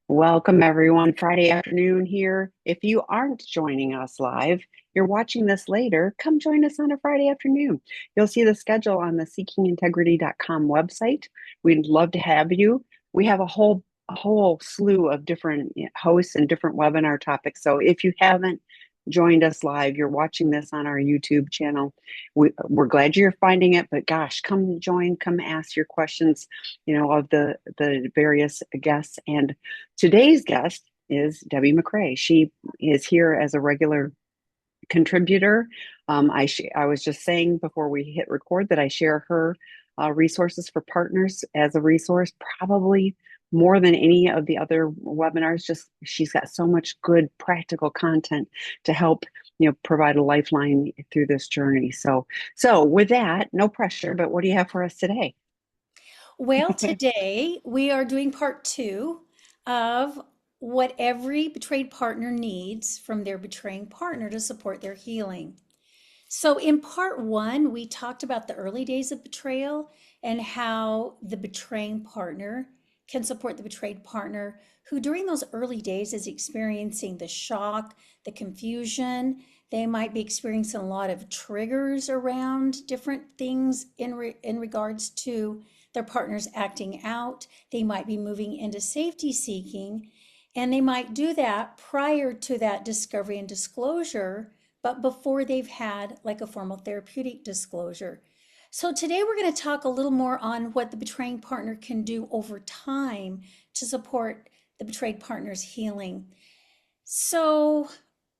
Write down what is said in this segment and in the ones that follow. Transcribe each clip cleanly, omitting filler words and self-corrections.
Welcome, everyone. Friday afternoon here. If you aren't joining us live, you're watching this later, come join us on a Friday afternoon. You'll see the schedule on the seekingintegrity.com website. We'd love to have you. We have a whole slew of different hosts and different webinar topics. So if you haven't joined us live, you're watching this on our YouTube channel. We're glad you're finding it, but gosh, come join, come ask your questions, of the various guests. And today's guest is Debbie McRae. She is here as a regular contributor. I was just saying before we hit record that I share her resources for partners as a resource, probably more than any of the other webinars. Just she's got so much good practical content to help provide a lifeline through this journey. So with that, no pressure. But what do you have for us today? Well, today we are doing part two of what every betrayed partner needs from their betraying partner to support their healing. So, in part one, we talked about the early days of betrayal and how the betraying partner can support the betrayed partner who, during those early days, is experiencing the shock, the confusion. They might be experiencing a lot of triggers around different things in regards to their partners acting out. They might be moving into safety seeking, and they might do that prior to that discovery and disclosure, but before they've had like a formal therapeutic disclosure. So today we're going to talk a little more on what the betraying partner can do over time to support the betrayed partner's healing. So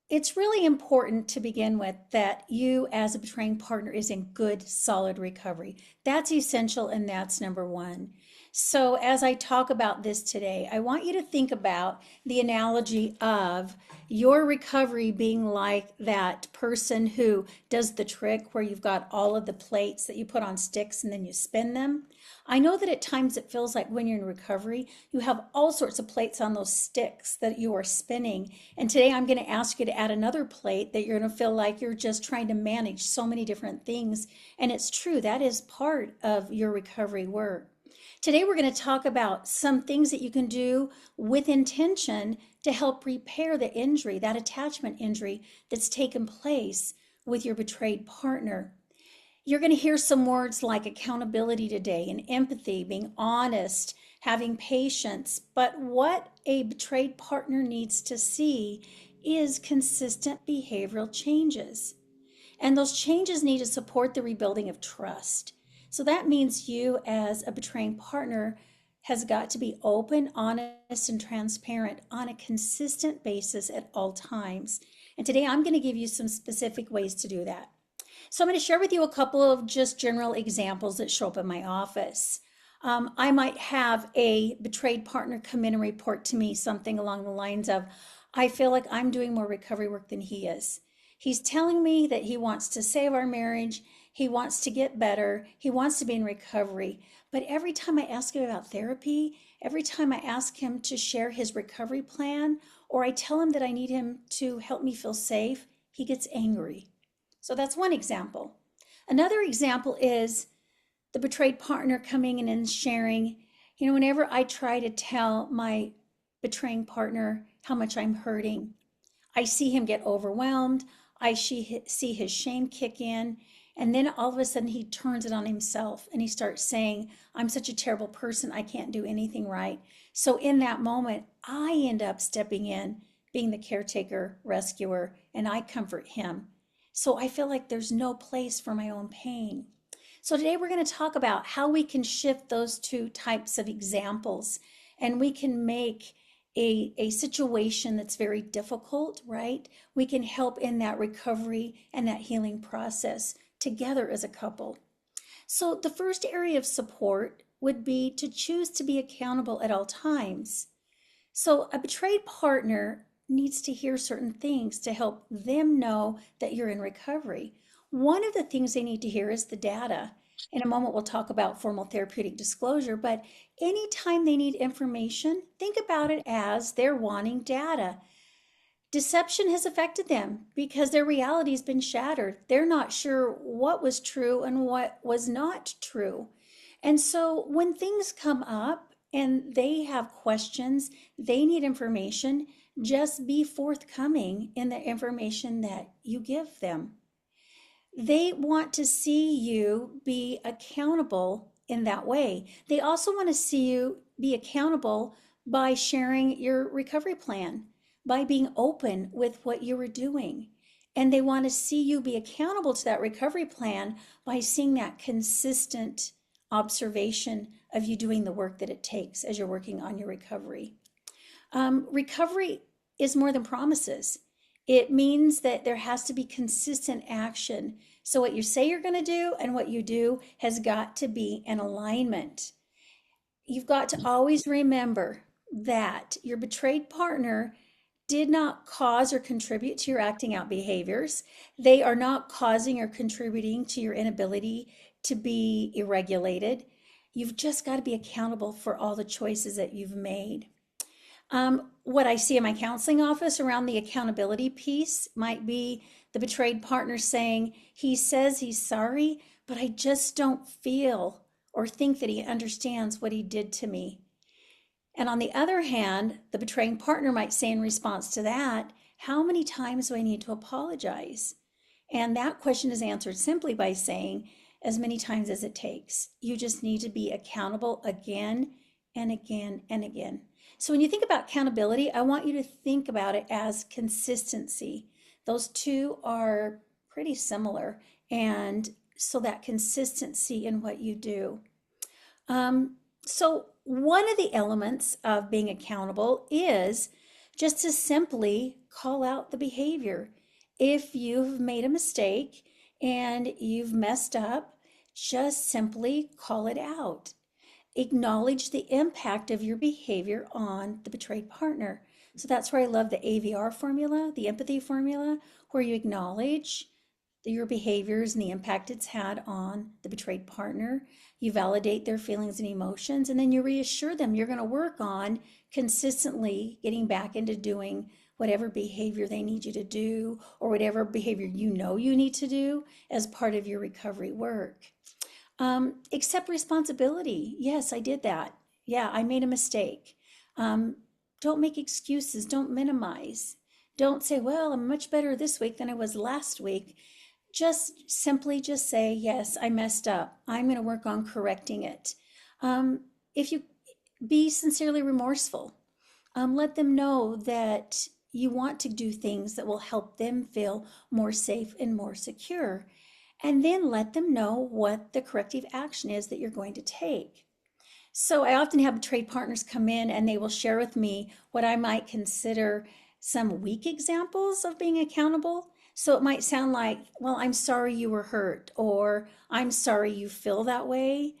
it's really important to begin with that you, as a betraying partner, is in good, solid recovery. That's essential, and that's number one. So, as I talk about this today, I want you to think about the analogy of your recovery being like that person who does the trick where you've got all of the plates that you put on sticks and then you spin them. I know that at times it feels like when you're in recovery, you have all sorts of plates on those sticks that you are spinning. And today I'm going to ask you to add another plate that you're going to feel like you're just trying to manage so many different things. And it's true, that is part of your recovery work. Today we're going to talk about some things that you can do with intention to help repair the injury, that attachment injury that's taken place with your betrayed partner. You're going to hear some words like accountability today and empathy, being honest, having patience. But what a betrayed partner needs to see is consistent behavioral changes. And those changes need to support the rebuilding of trust. So that means you, as a betraying partner, has got to be open, honest, and transparent on a consistent basis at all times. And today I'm going to give you some specific ways to do that. So I'm going to share with you a couple of just general examples that show up in my office. I might have a betrayed partner come in and report to me something along the lines of, I feel like I'm doing more recovery work than he is. He's telling me that he wants to save our marriage. He wants to get better. He wants to be in recovery. But every time I ask him about therapy, every time I ask him to share his recovery plan, or I tell him that I need him to help me feel safe, he gets angry. So that's one example. Another example is the betrayed partner coming in and sharing, whenever I try to tell my betraying partner how much I'm hurting, I see him get overwhelmed. I see his shame kick in. And then all of a sudden he turns it on himself and he starts saying, I'm such a terrible person. I can't do anything right. So in that moment, I end up stepping in, being the caretaker, rescuer, and I comfort him. So I feel like there's no place for my own pain. So today we're going to talk about how we can shift those two types of examples and we can make a situation that's very difficult, right? We can help in that recovery and that healing process together as a couple. So the first area of support would be to choose to be accountable at all times. So a betrayed partner needs to hear certain things to help them know that you're in recovery. One of the things they need to hear is the data. In a moment, we'll talk about formal therapeutic disclosure, but anytime they need information, think about it as they're wanting data. Deception has affected them because their reality has been shattered. They're not sure what was true and what was not true. And so when things come up and they have questions, they need information. Just be forthcoming in the information that you give them. They want to see you be accountable in that way. They also want to see you be accountable by sharing your recovery plan, by being open with what you were doing. And they want to see you be accountable to that recovery plan by seeing that consistent observation of you doing the work that it takes as you're working on your recovery. Recovery is more than promises. It means that there has to be consistent action. So, what you say you're going to do and what you do has got to be in alignment. You've got to always remember that your betrayed partner did not cause or contribute to your acting out behaviors. They are not causing or contributing to your inability to be irregulated. You've just got to be accountable for all the choices that you've made. What I see in my counseling office around the accountability piece might be the betrayed partner saying, he says he's sorry, but I just don't feel or think that he understands what he did to me. And on the other hand, the betraying partner might say in response to that, how many times do I need to apologize? And that question is answered simply by saying, as many times as it takes. You just need to be accountable again and again and again. So when you think about accountability, I want you to think about it as consistency. Those two are pretty similar. And so that consistency in what you do. So one of the elements of being accountable is just to simply call out the behavior. If you've made a mistake and you've messed up, just simply call it out. Acknowledge the impact of your behavior on the betrayed partner. So that's where I love the AVR formula, the empathy formula, where you acknowledge your behaviors and the impact it's had on the betrayed partner. You validate their feelings and emotions, and then you reassure them you're going to work on consistently getting back into doing whatever behavior they need you to do, or whatever behavior you know you need to do as part of your recovery work. Accept responsibility. Yes, I did that. Yeah, I made a mistake. Don't make excuses. Don't minimize. Don't say, well, I'm much better this week than I was last week. Just simply just say, yes, I messed up. I'm going to work on correcting it. If you be sincerely remorseful, let them know that you want to do things that will help them feel more safe and more secure. And then let them know what the corrective action is that you're going to take. So I often have trade partners come in and they will share with me what I might consider some weak examples of being accountable. So it might sound like, well, I'm sorry you were hurt, or I'm sorry you feel that way.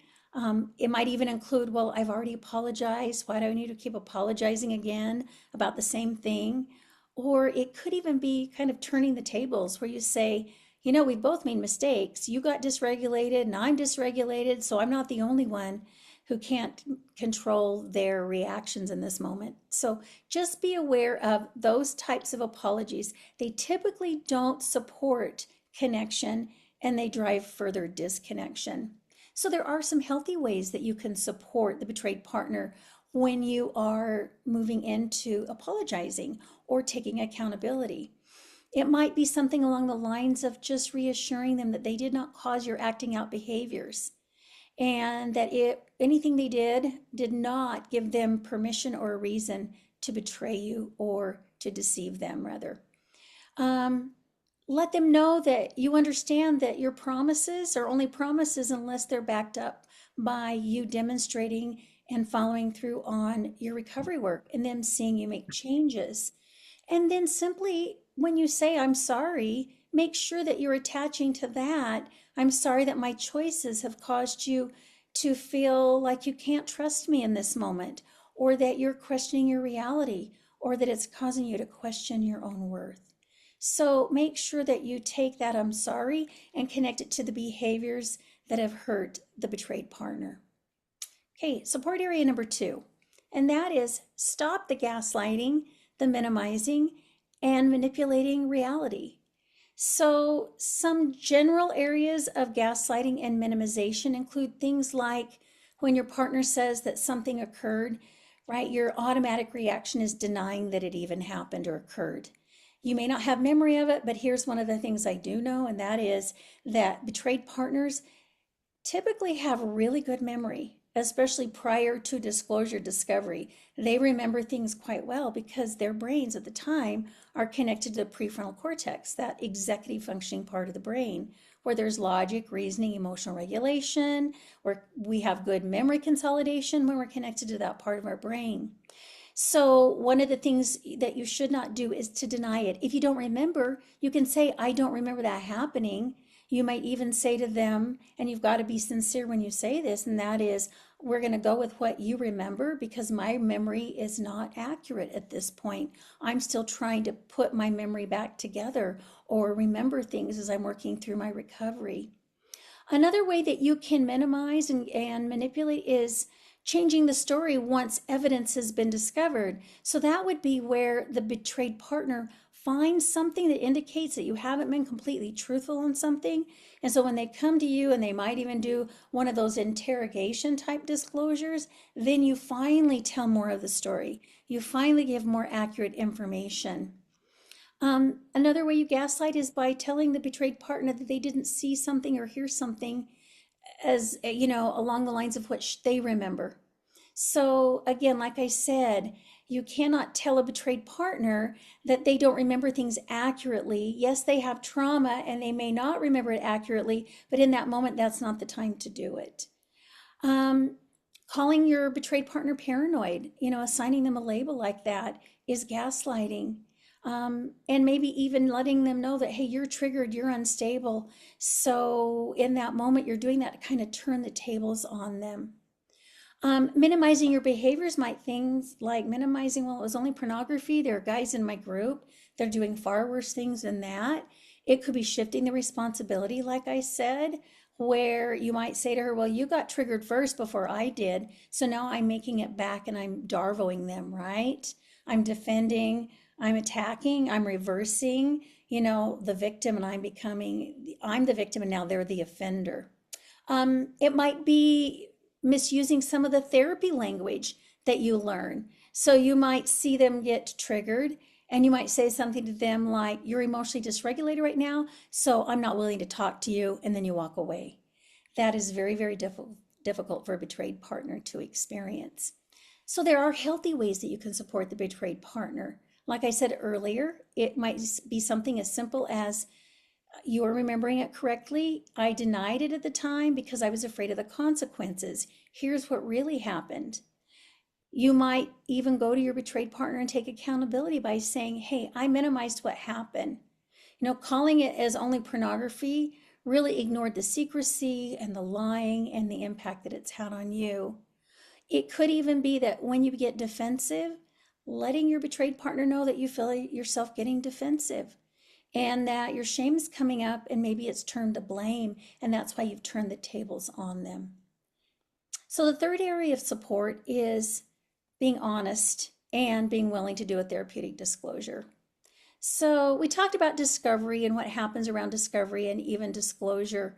It might even include, well, I've already apologized. Why do I need to keep apologizing again about the same thing? Or it could even be kind of turning the tables where you say, you know, we both made mistakes. You got dysregulated and I'm dysregulated, so I'm not the only one who can't control their reactions in this moment. So just be aware of those types of apologies. They typically don't support connection and they drive further disconnection. So there are some healthy ways that you can support the betrayed partner when you are moving into apologizing or taking accountability. It might be something along the lines of just reassuring them that they did not cause your acting out behaviors, and that anything they did not give them permission or a reason to betray you or to deceive them, rather. Let them know that you understand that your promises are only promises unless they're backed up by you demonstrating and following through on your recovery work and them seeing you make changes. And then simply, when you say, I'm sorry, make sure that you're attaching to that, I'm sorry that my choices have caused you to feel like you can't trust me in this moment, or that you're questioning your reality, or that it's causing you to question your own worth. So make sure that you take that I'm sorry and connect it to the behaviors that have hurt the betrayed partner. Okay, support area number 2, and that is stop the gaslighting, the minimizing, and manipulating reality. So some general areas of gaslighting and minimization include things like when your partner says that something occurred, right, your automatic reaction is denying that it even happened or occurred. You may not have memory of it, but here's one of the things I do know, and that is that betrayed partners typically have really good memory, especially prior to disclosure discovery. They remember things quite well because their brains at the time are connected to the prefrontal cortex, that executive functioning part of the brain, where there's logic, reasoning, emotional regulation, where we have good memory consolidation when we're connected to that part of our brain. So, one of the things that you should not do is to deny it. If you don't remember, you can say, I don't remember that happening. You might even say to them, and you've got to be sincere when you say this, and that is, we're going to go with what you remember because my memory is not accurate at this point. I'm still trying to put my memory back together or remember things as I'm working through my recovery. Another way that you can minimize and manipulate is changing the story once evidence has been discovered. So that would be where the betrayed partner finds something that indicates that you haven't been completely truthful on something. And so when they come to you and they might even do one of those interrogation type disclosures, then you finally tell more of the story. You finally give more accurate information. Another way you gaslight is by telling the betrayed partner that they didn't see something or hear something as, along the lines of what they remember. So again, like I said, you cannot tell a betrayed partner that they don't remember things accurately. Yes, they have trauma and they may not remember it accurately, but in that moment, that's not the time to do it. Um, Calling your betrayed partner paranoid, assigning them a label like that is gaslighting. And maybe even letting them know that, hey, you're triggered, you're unstable. So in that moment, you're doing that to kind of turn the tables on them. Minimizing your behaviors might things like minimizing, well, it was only pornography. There are guys in my group that are doing far worse things than that. It could be shifting the responsibility, like I said, where you might say to her, well, you got triggered first before I did. So now I'm making it back and I'm darvoing them, right? I'm defending, I'm attacking, I'm reversing, the victim, and I'm the victim and now they're the offender. It might be misusing some of the therapy language that you learn. So you might see them get triggered and you might say something to them like, you're emotionally dysregulated right now, so I'm not willing to talk to you, and then you walk away. That is very, very difficult for a betrayed partner to experience. So there are healthy ways that you can support the betrayed partner. Like I said earlier, it might be something as simple as, you are remembering it correctly. I denied it at the time because I was afraid of the consequences. Here's what really happened. You might even go to your betrayed partner and take accountability by saying, hey, I minimized what happened. Calling it as only pornography really ignored the secrecy and the lying and the impact that it's had on you. It could even be that when you get defensive, letting your betrayed partner know that you feel yourself getting defensive and that your shame is coming up and maybe it's turned to blame, and that's why you've turned the tables on them. So the third area of support is being honest and being willing to do a therapeutic disclosure. So we talked about discovery and what happens around discovery and even disclosure,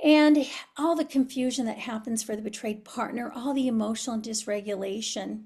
and all the confusion that happens for the betrayed partner, all the emotional dysregulation.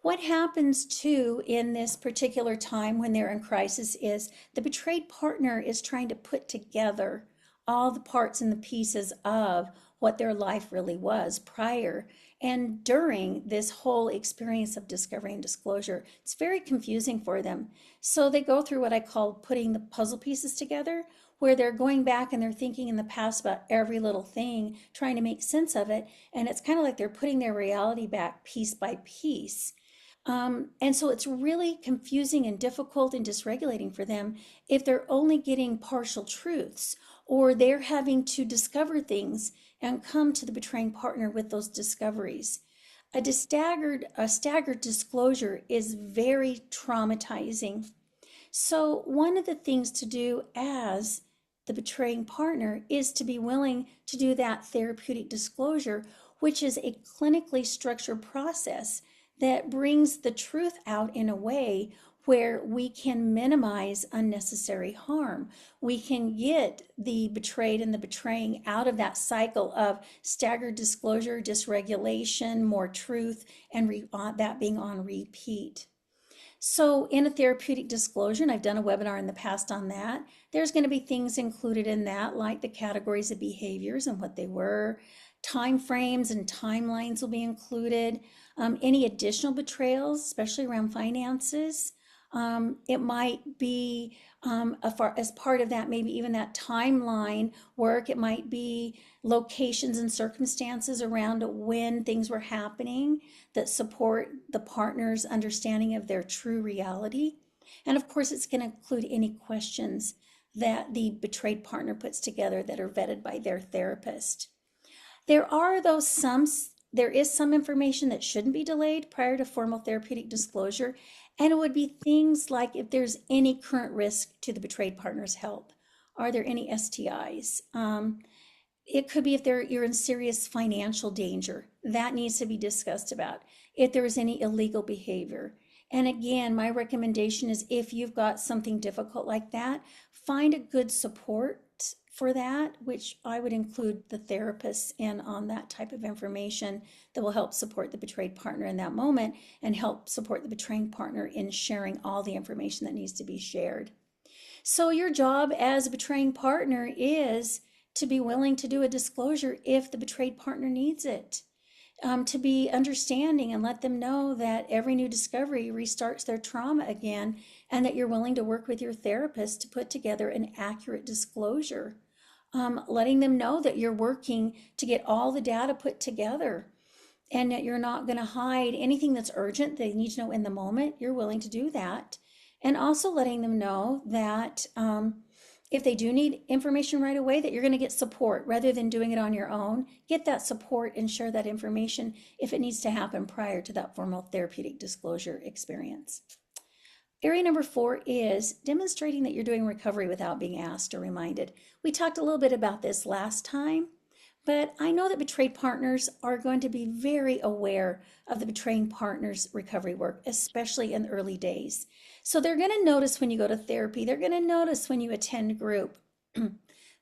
What happens too in this particular time when they're in crisis is the betrayed partner is trying to put together all the parts and the pieces of what their life really was prior and during this whole experience of discovery and disclosure. It's very confusing for them. So they go through what I call putting the puzzle pieces together, where they're going back and they're thinking in the past about every little thing, trying to make sense of it. And it's kind of like they're putting their reality back piece by piece. And so it's really confusing and difficult and dysregulating for them if they're only getting partial truths, or they're having to discover things and come to the betraying partner with those discoveries. A staggered disclosure is very traumatizing. So one of the things to do as the betraying partner is to be willing to do that therapeutic disclosure, which is a clinically structured process that brings the truth out in a way where we can minimize unnecessary harm. We can get the betrayed and the betraying out of that cycle of staggered disclosure, dysregulation, more truth, and that being on repeat. So, in a therapeutic disclosure, and I've done a webinar in the past on that, there's going to be things included in that, like the categories of behaviors and what they were. Time frames and timelines will be included. Any additional betrayals, especially around finances. It might be as part of that, maybe even that timeline work. It might be locations and circumstances around when things were happening that support the partner's understanding of their true reality. And of course, it's going to include any questions that the betrayed partner puts together that are vetted by their therapist. There is some information that shouldn't be delayed prior to formal therapeutic disclosure, and it would be things like if there's any current risk to the betrayed partner's health. Are there any STIs? It could be if you're in serious financial danger. That needs to be discussed about. If there is any illegal behavior. And again, my recommendation is if you've got something difficult like that, find a good support for that, which I would include the therapists in on that type of information that will help support the betrayed partner in that moment and help support the betraying partner in sharing all the information that needs to be shared. So your job as a betraying partner is to be willing to do a disclosure if the betrayed partner needs it. To be understanding and let them know that every new discovery restarts their trauma again, and that you're willing to work with your therapist to put together an accurate disclosure. Letting them know that you're working to get all the data put together and that you're not going to hide anything that's urgent they need to know in the moment. You're willing to do that. And also letting them know that if they do need information right away, that you're going to get support rather than doing it on your own. Get that support and share that information if it needs to happen prior to that formal therapeutic disclosure experience. Area number 4 is demonstrating that you're doing recovery without being asked or reminded. We talked a little bit about this last time, but I know that betrayed partners are going to be very aware of the betraying partner's recovery work, especially in the early days. So they're going to notice when you go to therapy. They're going to notice when you attend group.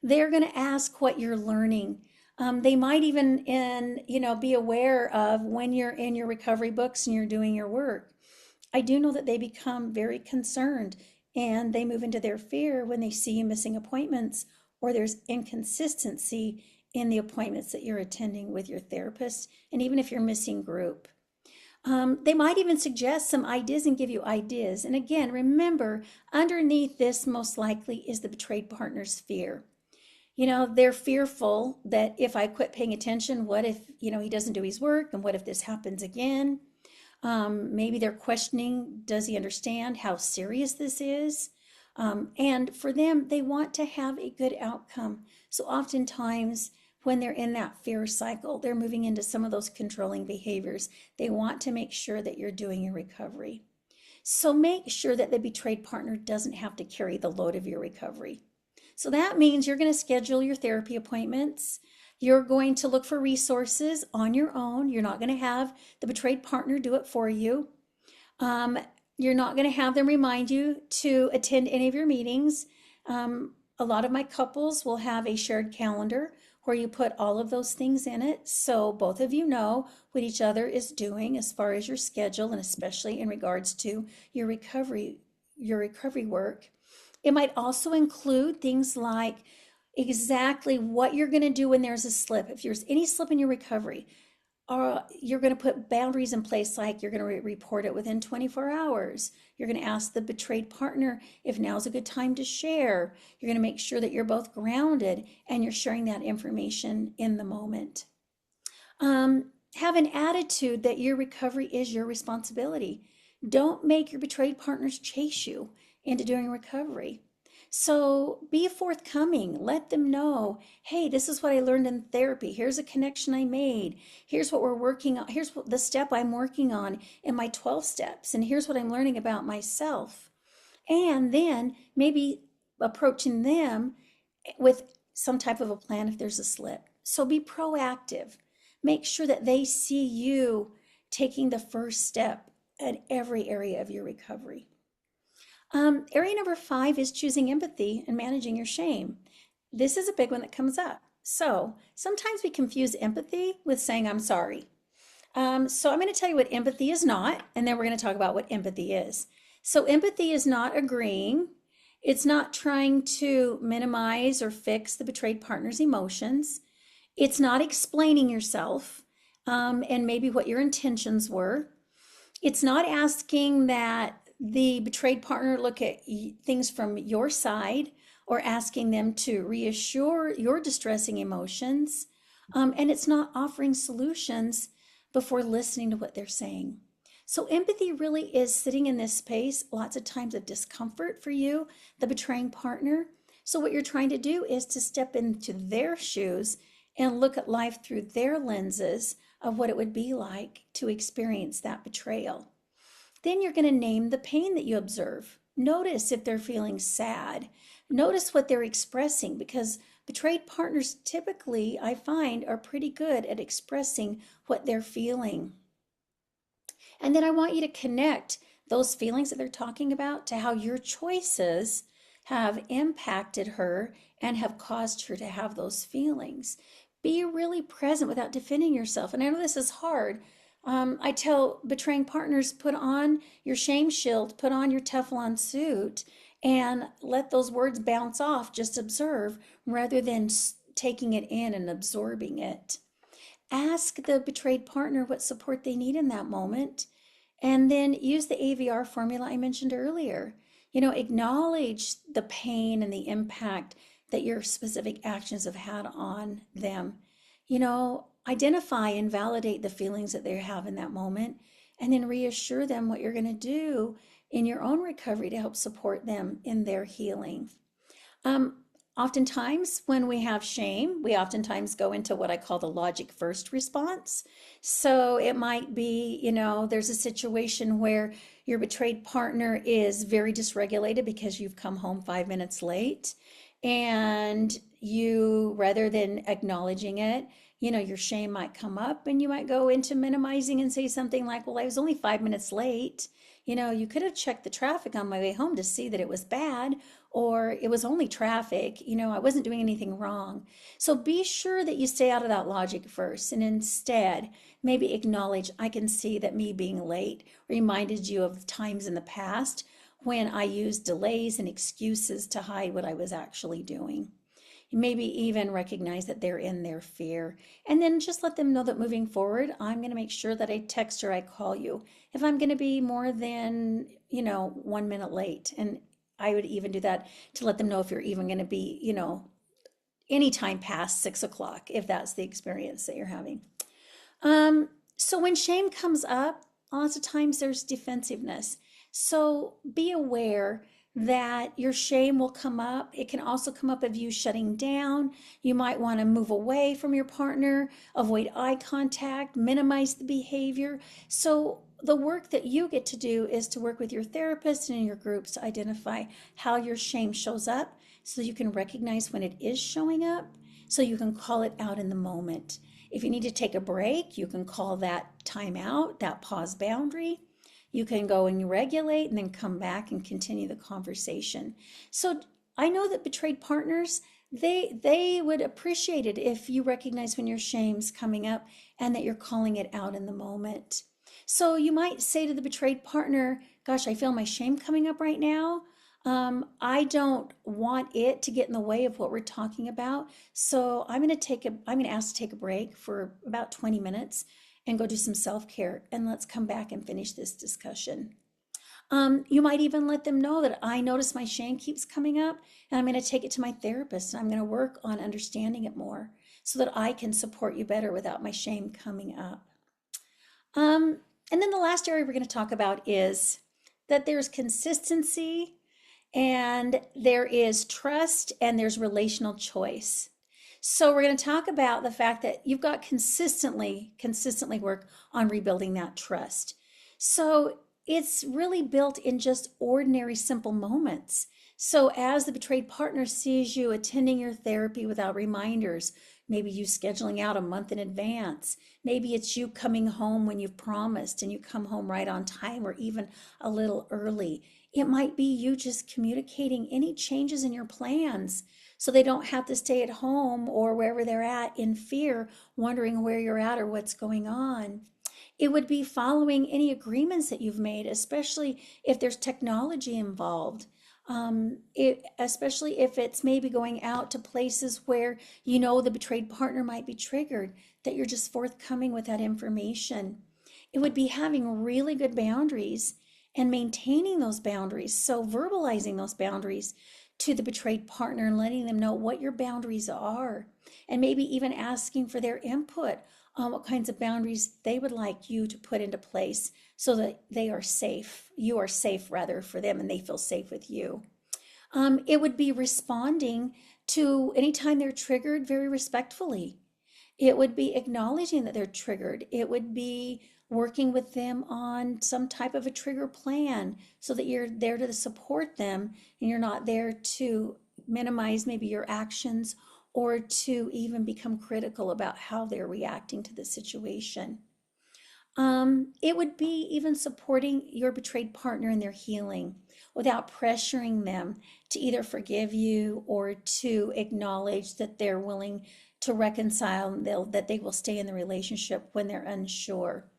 They're going to ask what you're learning. They might even be aware of when you're in your recovery books and you're doing your work. I do know that they become very concerned and they move into their fear when they see you missing appointments or there's inconsistency in the appointments that you're attending with your therapist, and even if you're missing group. They might even suggest some ideas and give you ideas. And again, remember, underneath this most likely is the betrayed partner's fear. They're fearful that if I quit paying attention, what if, he doesn't do his work? And what if this happens again? Maybe they're questioning, does he understand how serious this is? And for them, they want to have a good outcome. So oftentimes, when they're in that fear cycle, they're moving into some of those controlling behaviors. They want to make sure that you're doing your recovery. So make sure that the betrayed partner doesn't have to carry the load of your recovery. So that means you're going to schedule your therapy appointments. You're going to look for resources on your own. You're not going to have the betrayed partner do it for you. You're not going to have them remind you to attend any of your meetings. A lot of my couples will have a shared calendar where you put all of those things in it, so both of you know what each other is doing as far as your schedule, and especially in regards to your recovery work. It might also include things like exactly what you're going to do when there's a slip. If there's any slip in your recovery, you're going to put boundaries in place, like you're going to report it within 24 hours. You're going to ask the betrayed partner if now's a good time to share. You're going to make sure that you're both grounded and you're sharing that information in the moment. Have an attitude that your recovery is your responsibility. Don't make your betrayed partners chase you into doing recovery. So be forthcoming. Let them know, hey, this is what I learned in therapy. Here's a connection I made. Here's what we're working on. Here's the step I'm working on in my 12 steps. And here's what I'm learning about myself. And then maybe approaching them with some type of a plan if there's a slip. So be proactive. Make sure that they see you taking the first step at every area of your recovery. Area number 5 is choosing empathy and managing your shame. This is a big one that comes up. So sometimes we confuse empathy with saying, I'm sorry. So I'm going to tell you what empathy is not, and then we're going to talk about what empathy is. So empathy is not agreeing. It's not trying to minimize or fix the betrayed partner's emotions. It's not explaining yourself and maybe what your intentions were. It's not asking that the betrayed partner look at things from your side or asking them to reassure your distressing emotions. And it's not offering solutions before listening to what they're saying. So, empathy really is sitting in this space, lots of times of discomfort for you, the betraying partner. So, what you're trying to do is to step into their shoes and look at life through their lenses of what it would be like to experience that betrayal. Then you're going to name the pain that you observe. Notice if they're feeling sad. Notice what they're expressing because betrayed partners typically, I find, are pretty good at expressing what they're feeling. And then I want you to connect those feelings that they're talking about to how your choices have impacted her and have caused her to have those feelings. Be really present without defending yourself. And I know this is hard. I tell betraying partners, put on your shame shield, put on your Teflon suit, and let those words bounce off. Just observe rather than taking it in and absorbing it. Ask the betrayed partner what support they need in that moment, and then use the AVR formula I mentioned earlier. Acknowledge the pain and the impact that your specific actions have had on them. Identify and validate the feelings that they have in that moment, and then reassure them what you're going to do in your own recovery to help support them in their healing. Um, Oftentimes, when we have shame, we oftentimes go into what I call the logic first response. So it might be, there's a situation where your betrayed partner is very dysregulated because you've come home 5 minutes late. And you, rather than acknowledging it, your shame might come up and you might go into minimizing and say something like, well, I was only 5 minutes late. You could have checked the traffic on my way home to see that it was bad, or it was only traffic. I wasn't doing anything wrong. So be sure that you stay out of that logic first and instead maybe acknowledge, I can see that me being late reminded you of times in the past when I used delays and excuses to hide what I was actually doing. Maybe even recognize that they're in their fear. And then just let them know that moving forward, I'm going to make sure that I text or I call you if I'm going to be more than, 1 minute late. And I would even do that to let them know if you're even going to be, anytime past 6 o'clock, if that's the experience that you're having. So when shame comes up, lots of times there's defensiveness. So be aware that your shame will come up. It can also come up of you shutting down. You might want to move away from your partner, avoid eye contact, minimize the behavior. So the work that you get to do is to work with your therapist and in your groups to identify how your shame shows up so you can recognize when it is showing up so you can call it out in the moment. If you need to take a break, you can call that time out, that pause boundary. You can go and regulate and then come back and continue the conversation. So I know that betrayed partners, they would appreciate it if you recognize when your shame's coming up and that you're calling it out in the moment. So you might say to the betrayed partner, gosh, I feel my shame coming up right now. I don't want it to get in the way of what we're talking about. So I'm going to ask to take a break for about 20 minutes and go do some self-care, and let's come back and finish this discussion. You might even let them know that I notice my shame keeps coming up and I'm going to take it to my therapist and I'm going to work on understanding it more so that I can support you better without my shame coming up. And then the last area we're going to talk about is that there's consistency and there is trust and there's relational choice. So we're going to talk about the fact that you've got consistently work on rebuilding that trust. So it's really built in just ordinary, simple moments. So as the betrayed partner sees you attending your therapy without reminders, maybe you scheduling out a month in advance. Maybe it's you coming home when you've promised and you come home right on time or even a little early. It might be you just communicating any changes in your plans so they don't have to stay at home or wherever they're at in fear, wondering where you're at or what's going on. It would be following any agreements that you've made, especially if there's technology involved. Especially if it's maybe going out to places where you know the betrayed partner might be triggered, that you're just forthcoming with that information. It would be having really good boundaries and maintaining those boundaries. So, verbalizing those boundaries to the betrayed partner and letting them know what your boundaries are, and maybe even asking for their input on what kinds of boundaries they would like you to put into place so that they are safe. You are safe rather for them and they feel safe with you. It would be responding to anytime they're triggered very respectfully. It would be acknowledging that they're triggered. It would be working with them on some type of a trigger plan so that you're there to support them and you're not there to minimize maybe your actions or to even become critical about how they're reacting to the situation. It would be even supporting your betrayed partner in their healing without pressuring them to either forgive you or to acknowledge that they're willing to reconcile and that they will stay in the relationship when they're unsure.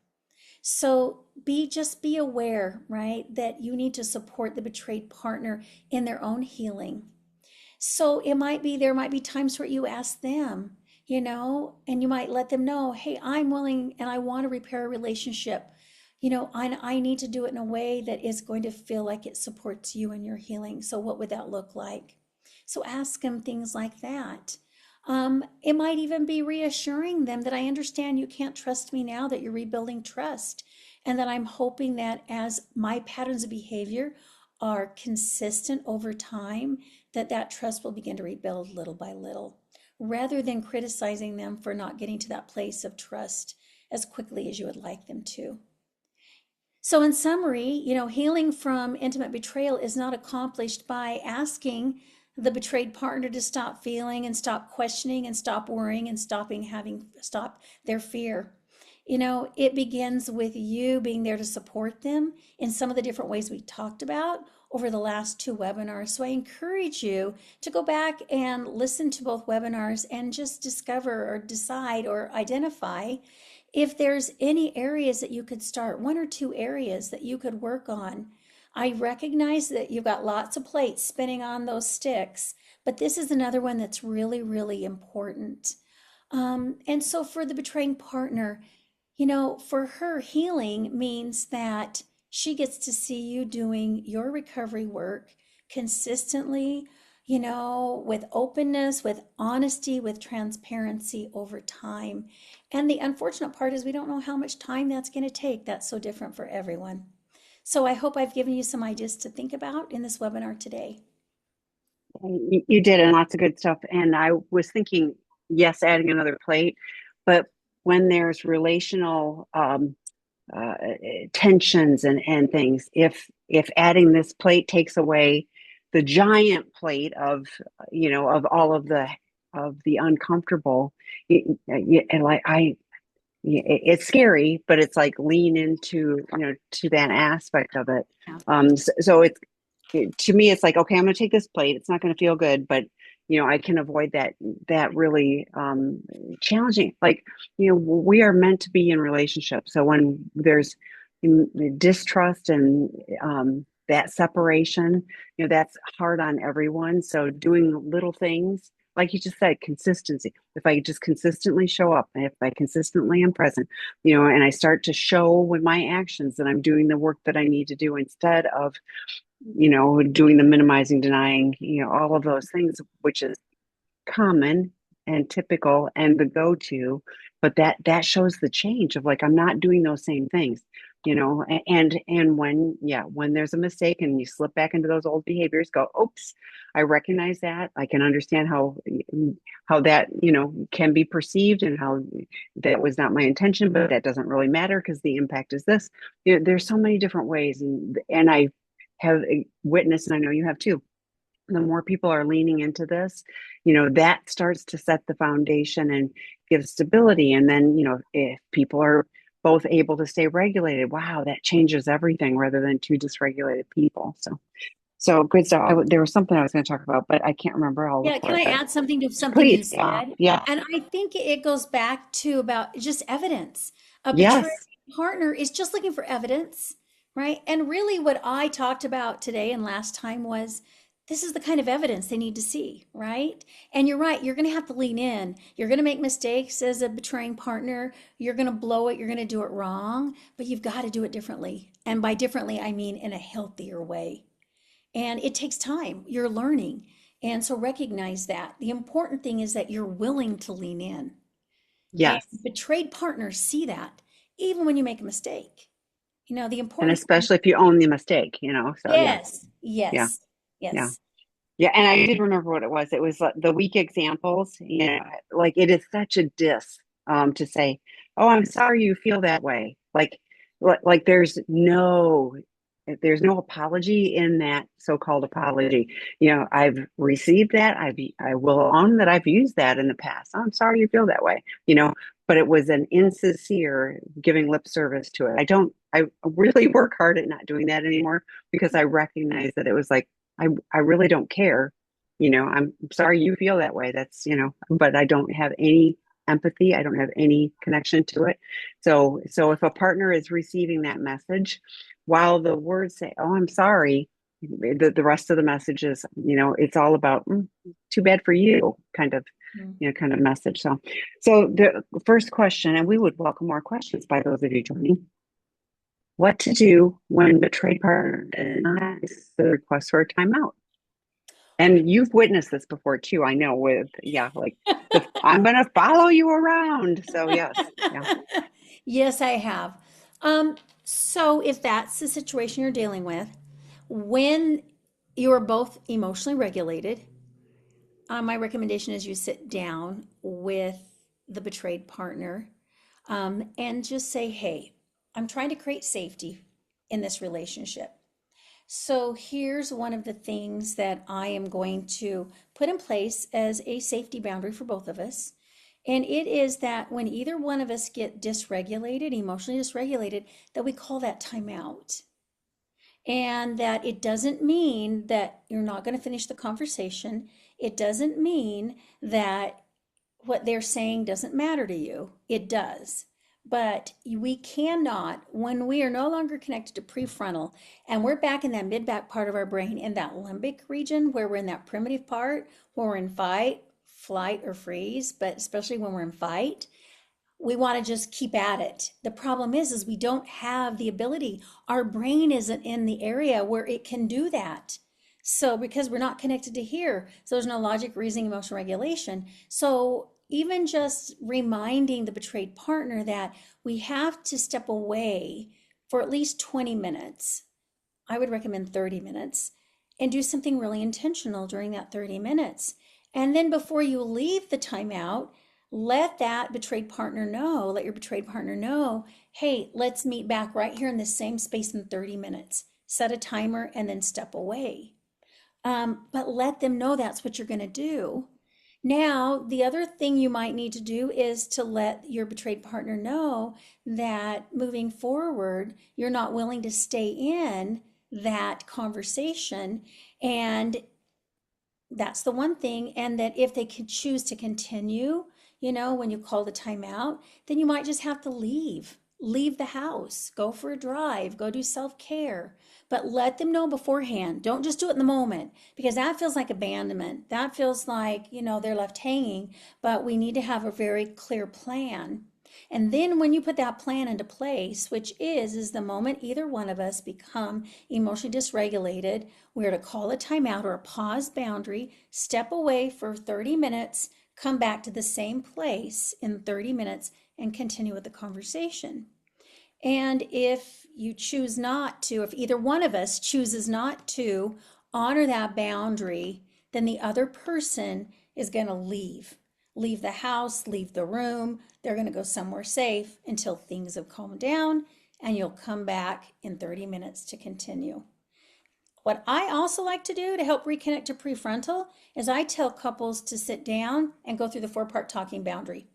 So be aware, right, that you need to support the betrayed partner in their own healing. So there might be times where you ask them, and you might let them know, hey, I'm willing and I want to repair a relationship. I need to do it in a way that is going to feel like it supports you and your healing. So what would that look like? So ask them things like that. It might even be reassuring them that I understand you can't trust me now, that you're rebuilding trust, and that I'm hoping that as my patterns of behavior are consistent over time, that trust will begin to rebuild little by little, rather than criticizing them for not getting to that place of trust as quickly as you would like them to. So, in summary, healing from intimate betrayal is not accomplished by asking the betrayed partner to stop feeling and stop questioning and stop worrying and stop their fear. It begins with you being there to support them in some of the different ways we talked about over the last two webinars. So I encourage you to go back and listen to both webinars and just discover or decide or identify if there's any areas that you could start, one or two areas that you could work on. I recognize that you've got lots of plates spinning on those sticks, but this is another one that's really, really important. And so for the betraying partner, for her, healing means that she gets to see you doing your recovery work consistently, with openness, with honesty, with transparency over time. And the unfortunate part is we don't know how much time that's going to take. That's so different for everyone. So I hope I've given you some ideas to think about in this webinar today. You did, and lots of good stuff. And I was thinking, yes, adding another plate, but when there's relational uh, tensions and things, if adding this plate takes away the giant plate of all of the uncomfortable, and like it's scary, but it's like lean into to that aspect of it. So to me, it's like, okay, I'm going to take this plate. It's not going to feel good, but I can avoid that really challenging. Like, we are meant to be in relationships. So when there's distrust and that separation, that's hard on everyone. So doing little things, like you just said, consistency. If I just consistently show up, and if I consistently am present, and I start to show with my actions that I'm doing the work that I need to do instead of doing the minimizing, denying, all of those things, which is common and typical and the go-to, but that shows the change of like, I'm not doing those same things, and when there's a mistake and you slip back into those old behaviors, go, oops, I recognize that. I can understand how that, can be perceived and how that was not my intention, but that doesn't really matter because the impact is this. There's so many different ways, and I have witnessed, and I know you have too, the more people are leaning into this, that starts to set the foundation and give stability. And then, if people are both able to stay regulated, wow, that changes everything rather than two dysregulated people. So good stuff. There was something I was going to talk about, but I can't remember. I'll look Yeah, for can it. I But add something to something you please, yeah, said? yeah, And I think it goes back to about just evidence. A betraying yes, partner is just looking for evidence, right? And really, what I talked about today and last time was this is the kind of evidence they need to see, right? And you're right, you're going to have to lean in. You're going to make mistakes as a betraying partner. You're going to blow it. You're going to do it wrong, but you've got to do it differently. And by differently, I mean in a healthier way. And it takes time. You're learning. And so recognize that. The important thing is that you're willing to lean in. And yes. betrayed partners see that even when you make a mistake. The And important thing, especially if you own the mistake, so yeah, yes, yeah, yes, yeah. yes. Yeah, and I did remember what it was. It was like the weak examples. Like it is such a diss to say, "Oh, I'm sorry you feel that way." Like there's no apology in that so-called apology. I've received that. I will own that I've used that in the past. I'm sorry you feel that way. But it was an insincere giving lip service to it. I really work hard at not doing that anymore because I recognize that it was like I really don't care. I'm sorry you feel that way. But I don't have any empathy. I don't have any connection to it. So if a partner is receiving that message, while the words say, "Oh, I'm sorry," the rest of the message is, it's all about too bad for you Mm. kind of message. So the first question, and we would welcome more questions by those of you joining. What to do when betrayed partner denies the request for a timeout? And you've witnessed this before too, I know, with, yeah, like I'm going to follow you around. So, yes, yeah, Yes, I have. So if that's the situation you're dealing with, when you are both emotionally regulated, my recommendation is you sit down with the betrayed partner and just say, hey, I'm trying to create safety in this relationship. So here's one of the things that I am going to put in place as a safety boundary for both of us. And it is that when either one of us get dysregulated, emotionally dysregulated, that we call that timeout. And that it doesn't mean that you're not going to finish the conversation. It doesn't mean that what they're saying doesn't matter to you. It does. But we cannot, when we are no longer connected to prefrontal and we're back in that mid back part of our brain, in that limbic region where we're in that primitive part, where we're in fight, flight, or freeze, but especially when we're in fight, we want to just keep at it. The problem is we don't have the ability. Our brain isn't in the area where it can do that. So because we're not connected to here, so there's no logic, reasoning, emotional regulation. So even just reminding the betrayed partner that we have to step away for at least 20 minutes. I would recommend 30 minutes and do something really intentional during that 30 minutes. And then before you leave the timeout, let that betrayed partner know, let your betrayed partner know, hey, let's meet back right here in the same space in 30 minutes. Set a timer and then step away. But let them know that's what you're going to do. Now, the other thing you might need to do is to let your betrayed partner know that moving forward, you're not willing to stay in that conversation. And that's the one thing. And that if they could choose to continue, when you call the timeout, then you might just have to leave the house, go for a drive, go do self-care, but let them know beforehand. Don't just do it in the moment because that feels like abandonment. That feels like, they're left hanging, but we need to have a very clear plan. And then when you put that plan into place, which is the moment either one of us become emotionally dysregulated, we're to call a timeout or a pause boundary, step away for 30 minutes, come back to the same place in 30 minutes and continue with the conversation. And if you choose not to, if either one of us chooses not to honor that boundary, then the other person is going to leave the house, leave the room. They're going to go somewhere safe until things have calmed down and you'll come back in 30 minutes to continue. What I also like to do to help reconnect to prefrontal is I tell couples to sit down and go through the four-part talking boundary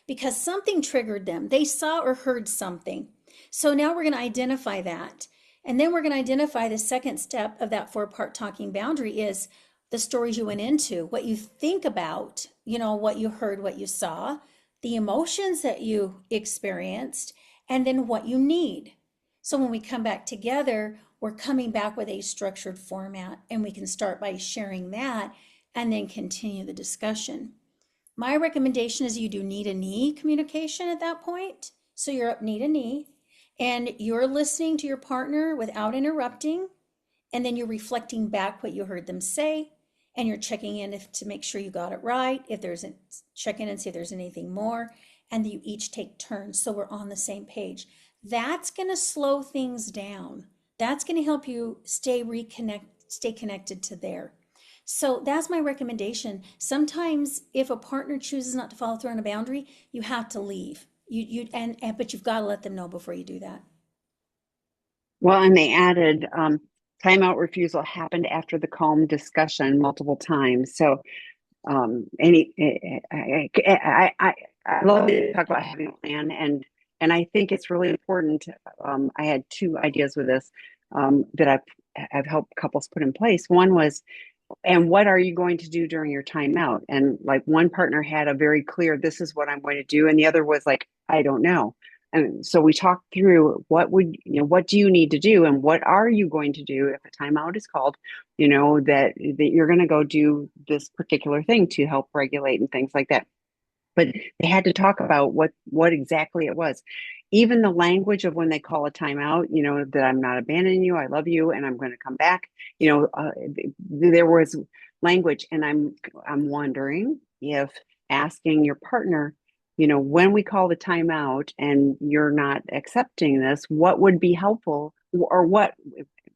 because something triggered them. They saw or heard something. So now we're going to identify that. And then we're going to identify the second step of that four-part talking boundary is the stories you went into, what you think about, what you heard, what you saw, the emotions that you experienced, and then what you need. So when we come back together, we're coming back with a structured format, and we can start by sharing that and then continue the discussion. My recommendation is you do knee to knee communication at that point. So you're up knee to knee and you're listening to your partner without interrupting. And then you're reflecting back what you heard them say. And you're checking in to make sure you got it right. If there's a check in and see if there's anything more. And you each take turns so we're on the same page. That's going to slow things down. That's going to help you stay connected to there. So that's my recommendation. Sometimes if a partner chooses not to follow through on a boundary, you have to leave. But you've got to let them know before you do that. Well, and they added timeout refusal happened after the calm discussion multiple times. So any I love to talk about having a plan, and I think it's really important. I had two ideas with this that I've helped couples put in place. One was, and what are you going to do during your timeout? And like one partner had a very clear, this is what I'm going to do, and the other was like, I don't know. And so we talked through what do you need to do, and what are you going to do if a timeout is called, that you're going to go do this particular thing to help regulate and things like that. But they had to talk about what exactly it was. Even the language of when they call a timeout, that I'm not abandoning you, I love you, and I'm going to come back. There was language, and I'm wondering if asking your partner, when we call the timeout and you're not accepting this, what would be helpful, or what?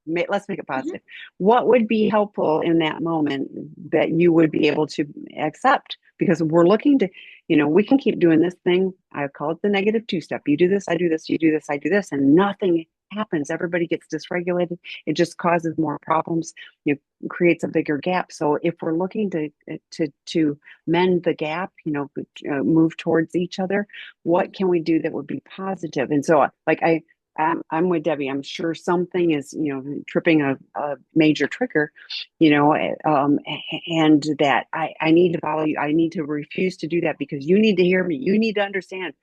Let's make it Mhm. positive. What would be helpful in that moment that you would be able to accept? Because we're looking to, we can keep doing this thing. I call it the negative two step. You do this, I do this, you do this, I do this, and nothing happens. Everybody gets dysregulated. It just causes more problems. Creates a bigger gap. So if we're looking to mend the gap, move towards each other, what can we do that would be positive? And so, like I'm with Debbie. I'm sure something is, tripping a major trigger, and that I need to follow you. I need to refuse to do that because you need to hear me. You need to understand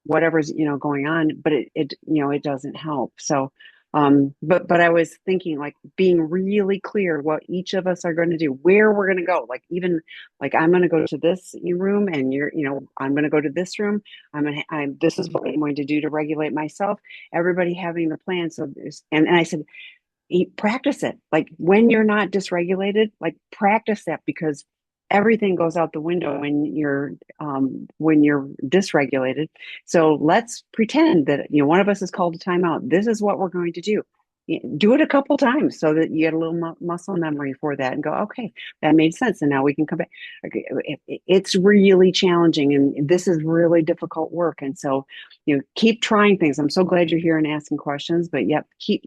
whatever's, going on, but it doesn't help. So, but I was thinking like being really clear what each of us are going to do, where we're going to go. Like even like I'm going to go to this room, and I'm going to go to this room. This is what I'm going to do to regulate myself. Everybody having the plan. So and I said, practice it. Like when you're not dysregulated, like practice that, because everything goes out the window when you're dysregulated. So let's pretend that one of us is called a timeout. This is what we're going to do. Do it a couple times so that you get a little muscle memory for that, and go, okay, that made sense, and now we can come back. Okay, it's really challenging, and this is really difficult work, and so keep trying things. I'm so glad you're here and asking questions, but yep, keep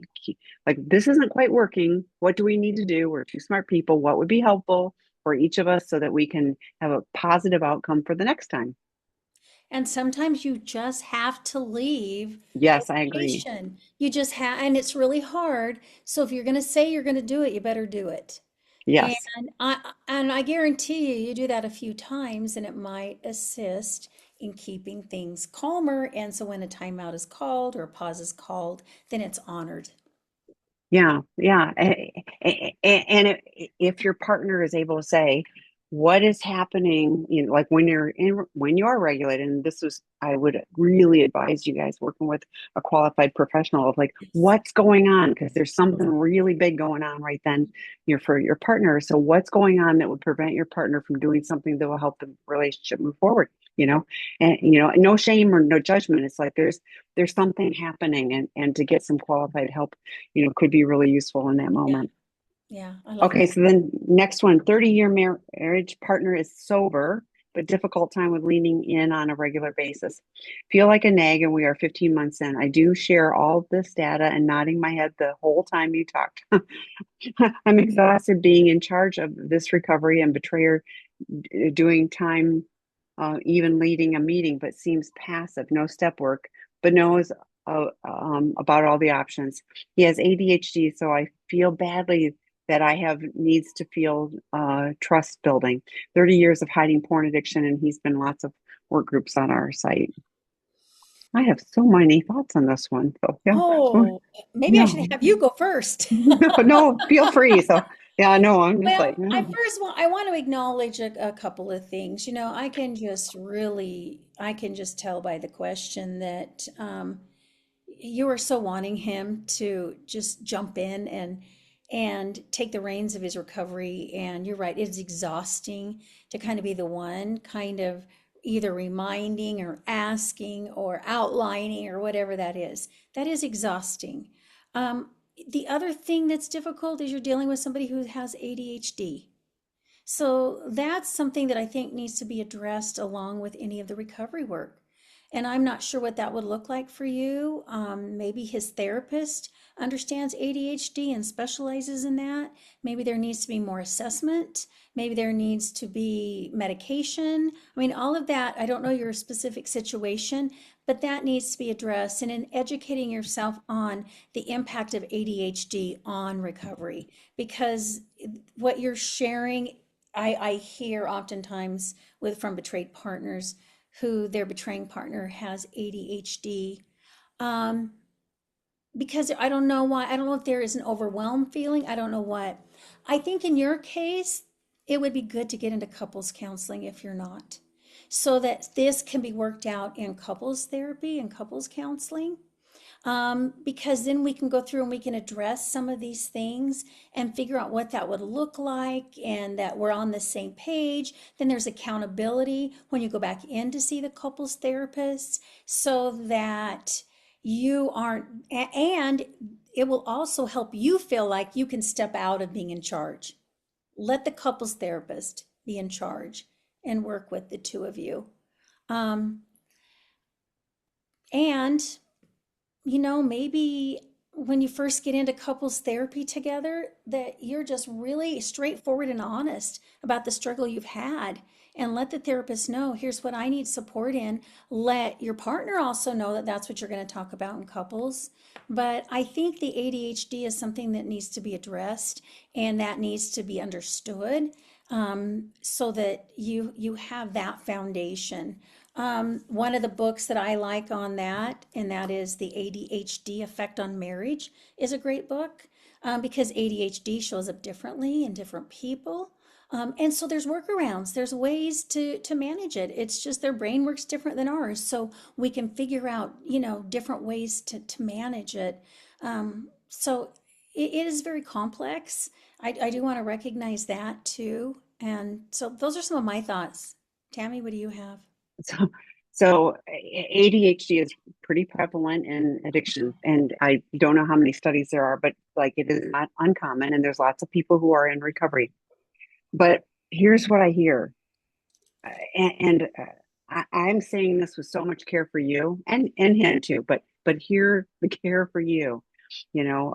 like, this isn't quite working. What do we need to do? We're two smart people. What would be helpful for each of us so that we can have a positive outcome for the next time? And sometimes you just have to leave the Yes, I agree. location. You just have, and it's really hard. So if you're going to say you're going to do it, you better do it. And Yes. I guarantee you, you do that a few times, and it might assist in keeping things calmer. And so when a timeout is called or a pause is called, then it's honored. Yeah, yeah. And if your partner is able to say, what is happening, like when you're regulated, and this was, I would really advise you guys working with a qualified professional of like, Yes. what's going on? Because there's something really big going on right then, for your partner. So what's going on that would prevent your partner from doing something that will help the relationship move forward? And no shame or no judgment. It's like there's something happening, and to get some qualified help could be really useful in that Yeah. moment. Yeah. I like Okay, that. so then next one, 30-year marriage partner is sober. a difficult time with leaning in on a regular basis. Feel like a nag, and we are 15 months in. I do share all of this data and nodding my head the whole time you talked. I'm exhausted being in charge of this recovery and betrayer doing time, even leading a meeting, but seems passive, no step work, but knows about all the options. He has ADHD, so I feel badly that I have needs to feel trust building. 30 years of hiding porn addiction, and he's been lots of work groups on our site. I have so many thoughts on this one. So yeah, Oh, maybe I yeah, should have you go first. no, no, feel free. So yeah, no, I'm just like, Well, I want to acknowledge a couple of things. I can just tell by the question that you are so wanting him to just jump in and take the reins of his recovery. And you're right, it's exhausting to kind of be the one kind of either reminding or asking or outlining or whatever that is. That is exhausting. Um, the other thing that's difficult is you're dealing with somebody who has ADHD. So that's something that I think needs to be addressed along with any of the recovery work. And I'm not sure what that would look like for you. Maybe his therapist understands ADHD and specializes in that. Maybe there needs to be more assessment. Maybe there needs to be medication. I mean, all of that, I don't know your specific situation, but that needs to be addressed. And in educating yourself on the impact of ADHD on recovery, because what you're sharing I hear oftentimes from betrayed partners who their betraying partner has ADHD. Um, because I don't know why. I don't know if there is an overwhelmed feeling. I don't know what. I think in your case, it would be good to get into couples counseling if you're not, so that this can be worked out in couples therapy and couples counseling, because then we can go through and we can address some of these things and figure out what that would look like and that we're on the same page. Then there's accountability when you go back in to see the couples therapist so that you aren't, and it will also help you feel like you can step out of being in charge. Let the couples therapist be in charge and work with the two of you. Um, and maybe when you first get into couples therapy together, that you're just really straightforward and honest about the struggle you've had and let the therapist know, here's what I need support in. Let your partner also know that that's what you're going to talk about in couples. But I think the ADHD is something that needs to be addressed and that needs to be understood, so that you have that foundation. One of the books that I like on that, and that is The ADHD Effect on Marriage, is a great book, because ADHD shows up differently in different people. And so there's workarounds, there's ways to manage it. It's just their brain works different than ours. So we can figure out, different ways to manage it. So it is very complex. I do want to recognize that too. And so those are some of my thoughts. Tammy, what do you have? so, so ADHD is pretty prevalent in addiction, and I don't know how many studies there are, but like it is not uncommon, and there's lots of people who are in recovery. But here's what I hear, and I'm saying this with so much care for you and him too, but here the care for you, you know.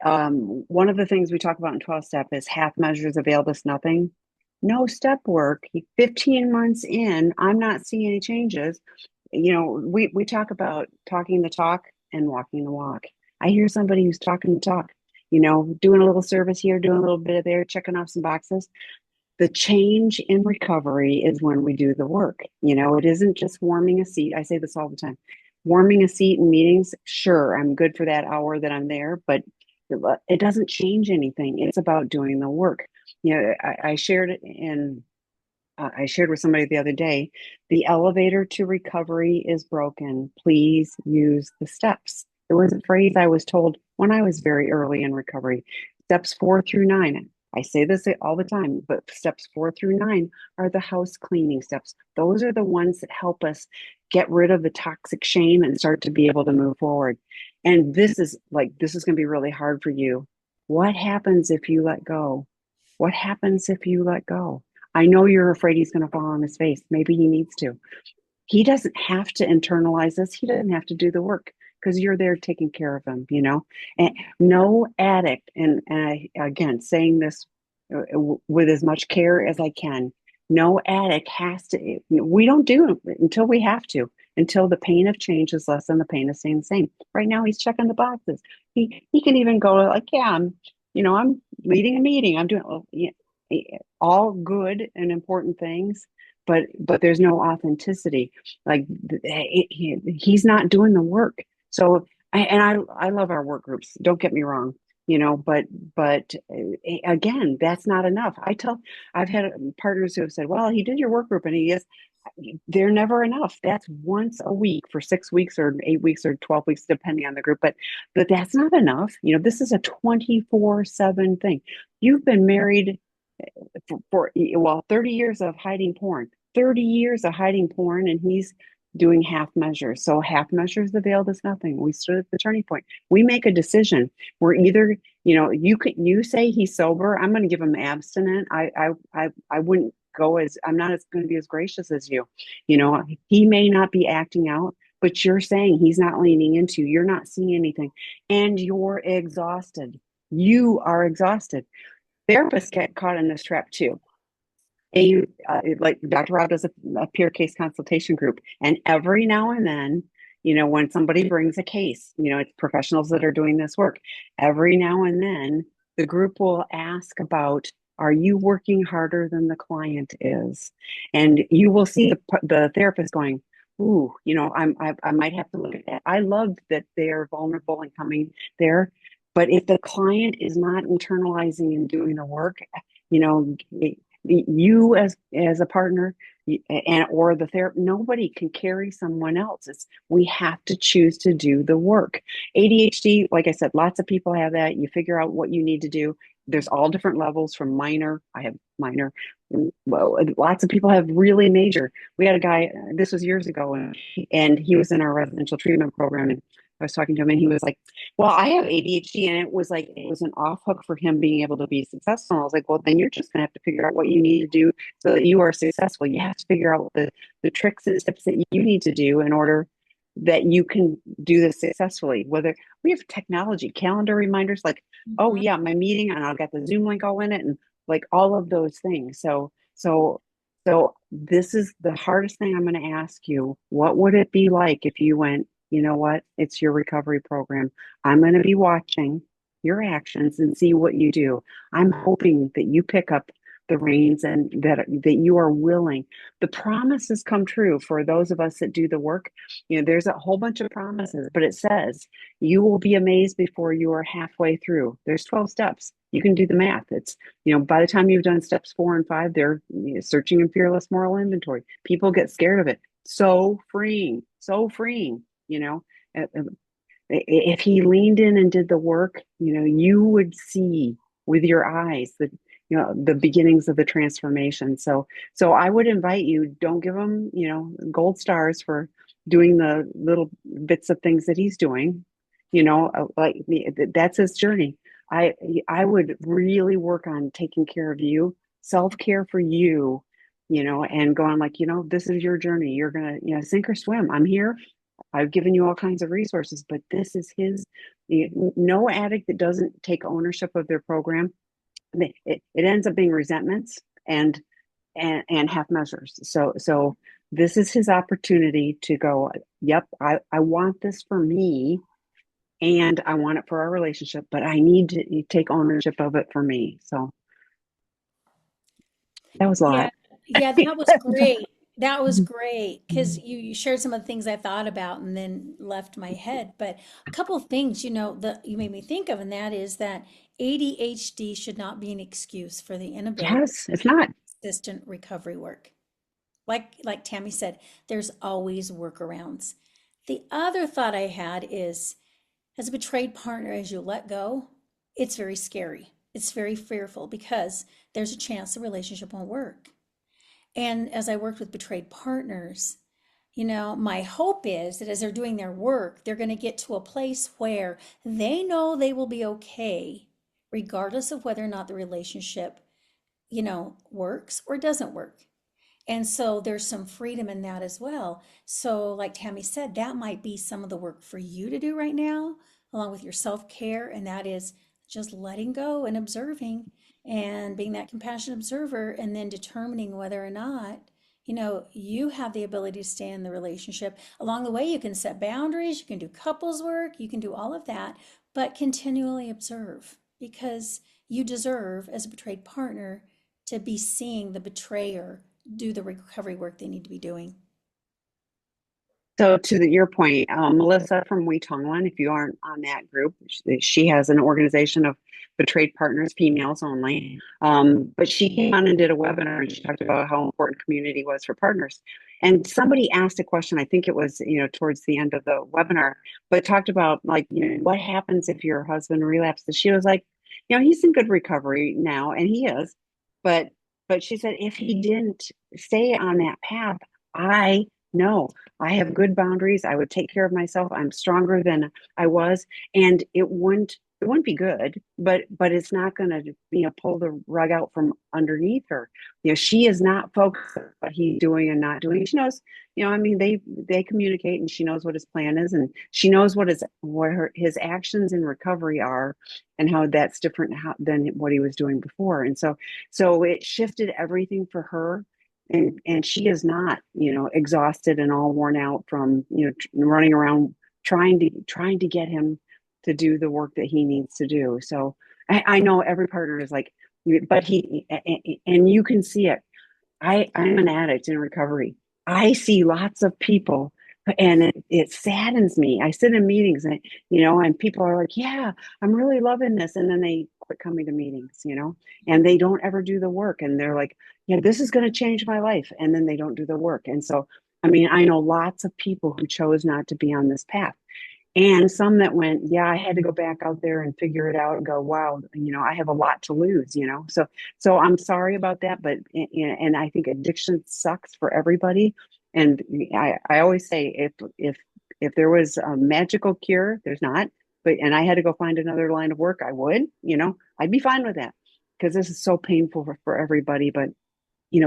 One of the things we talk about in 12 step is half measures avail us nothing. No step work. 15 months in, I'm not seeing any changes. We talk about talking the talk and walking the walk. I hear somebody who's talking the talk, doing a little service here, doing a little bit of there, checking off some boxes. The change in recovery is when we do the work. It isn't just warming a seat. I say this all the time. Warming a seat in meetings, sure, I'm good for that hour that I'm there, but it doesn't change anything. It's about doing the work. I shared it in I shared with somebody the other day, the elevator to recovery is broken. Please use the steps. It was a phrase I was told when I was very early in recovery. Steps 4 through 9. I say this all the time, but steps 4 through 9 are the house cleaning steps. Those are the ones that help us get rid of the toxic shame and start to be able to move forward. And this is going to be really hard for you. What happens if you let go? What happens if you let go? I know you're afraid he's going to fall on his face. Maybe he needs to. He doesn't have to internalize this. He doesn't have to do the work because you're there taking care of him, you know? And no addict, and I, again, saying this with as much care as I can, no addict has to, we don't do it until we have to, until the pain of change is less than the pain of staying the same. Right now, he's checking the boxes. He can even go like, yeah, I'm leading a meeting. I'm doing yeah, all good and important things, but there's no authenticity. Like he's not doing the work. So I love our work groups. Don't get me wrong, but again, that's not enough. I've had partners who have said, well, he did your work group and he is. They're never enough. That's once a week for 6 weeks or 8 weeks or 12 weeks, depending on the group. But that's not enough. This is a 24/7 thing. You've been married for well 30 years of hiding porn, 30 years of hiding porn, and he's doing half measures. So half measures availed us nothing. We stood at the turning point. We make a decision. We're either, you say he's sober, I'm going to give him abstinent. I wouldn't go as, I'm not as going to be as gracious as you. He may not be acting out, but you're saying he's not leaning into, you're not seeing anything, and you're exhausted. You are exhausted. Therapists get caught in this trap too. Like Dr. Rob does a peer case consultation group, and every now and then, when somebody brings a case, it's professionals that are doing this work. Every now and then, the group will ask about, are you working harder than the client is? And you will see the therapist going, ooh, I might have to look at that. I love that they're vulnerable and coming there. But if the client is not internalizing and doing the work, you know, you as a partner and or the therapist, nobody can carry someone else. We have to choose to do the work. ADHD, like I said, lots of people have that. You figure out what you need to do. There's all different levels from minor. I have minor. Well, lots of people have really major. We had a guy, this was years ago, and he was in our residential treatment program, and I was talking to him and he was like, well, I have ADHD, and it was an off hook for him being able to be successful. And I was like, well, then you're just gonna have to figure out what you need to do so that you are successful. You have to figure out the tricks and steps that you need to do in order that you can do this successfully. Whether we have technology, calendar reminders, like, oh Mhm. yeah, my meeting, and I'll get the Zoom link all in it, and like all of those things. So this is the hardest thing I'm going to ask you. What would it be like if you went, you know what? It's your recovery program. I'm going to be watching your actions and see what you do. I'm hoping that you pick up the reins and that you are willing. The promises come true for those of us that do the work. There's a whole bunch of promises, but it says you will be amazed before you are halfway through. There's 12 steps. You can do the math. It's, by the time you've done steps 4 and 5, they're searching and fearless moral inventory. People get scared of it. So freeing, so freeing, you know. Uh, uh, If he leaned in and did the work, you would see with your eyes the beginnings of the transformation. So I would invite you, don't give him, gold stars for doing the little bits of things that he's doing, like that's his journey. I would really work on taking care of you, self-care for you, and going like, this is your journey. You're gonna, sink or swim. I'm here. I've given you all kinds of resources, but this is his. No addict that doesn't take ownership of their program, it ends up being resentments and half measures. So this is his opportunity to go, yep, I want this for me, and I want it for our relationship, but I need to take ownership of it for me. So that was a Yeah, lot. yeah, that was great. That was great because you shared some of the things I thought about and then left my head. But a couple of things, that you made me think of, and that is that ADHD should not be an excuse for the inability Yes, it's to do not. consistent recovery work. Like Tammy said, there's always workarounds. The other thought I had is, as a betrayed partner, as you let go, it's very scary. It's very fearful because there's a chance the relationship won't work. And as I worked with betrayed partners, my hope is that as they're doing their work, they're going to get to a place where they know they will be okay, regardless of whether or not the relationship works or doesn't work. And so there's some freedom in that as well. So, like Tammy said, that might be some of the work for you to do right now, along with your self care. And that is just letting go and observing and being that compassionate observer and then determining whether or not, you have the ability to stay in the relationship. Along the way, you can set boundaries, you can do couples work, you can do all of that, but continually observe because you deserve, as a betrayed partner, to be seeing the betrayer do the recovery work they need to be doing. So your point, Melissa from Wetonglin, if you aren't on that group, she has an organization of betrayed partners, females only. But she came on and did a webinar and she talked about how important community was for partners. And somebody asked a question, I think it was, towards the end of the webinar, but talked about like, what happens if your husband relapses? She was like, he's in good recovery now, and he is, but she said if he didn't stay on that path, I know I have good boundaries. I would take care of myself. I'm stronger than I was, and it wouldn't be good, but it's not going to pull the rug out from underneath her. She is not focused on what he's doing and not doing. She knows, I mean, they communicate, and she knows what his plan is, and she knows his actions in recovery are, and how that's different than what he was doing before. And so it shifted everything for her, and she is not exhausted and all worn out from running around trying to get him to do the work that he needs to do. So I know every partner is like, but and you can see it. I'm an addict in recovery. I see lots of people, and it saddens me. I sit in meetings, and people are like, yeah, I'm really loving this. And then they quit coming to meetings, and they don't ever do the work. And they're like, yeah, this is going to change my life. And then they don't do the work. And so, I mean, I know lots of people who chose not to be on this path, and some that went, yeah, I had to go back out there and figure it out and go, wow, I have a lot to lose. So I'm sorry about that, but and I think addiction sucks for everybody. And I always say, if there was a magical cure, there's not, and I had to go find another line of work, I would. I'd be fine with that, because this is so painful for everybody. But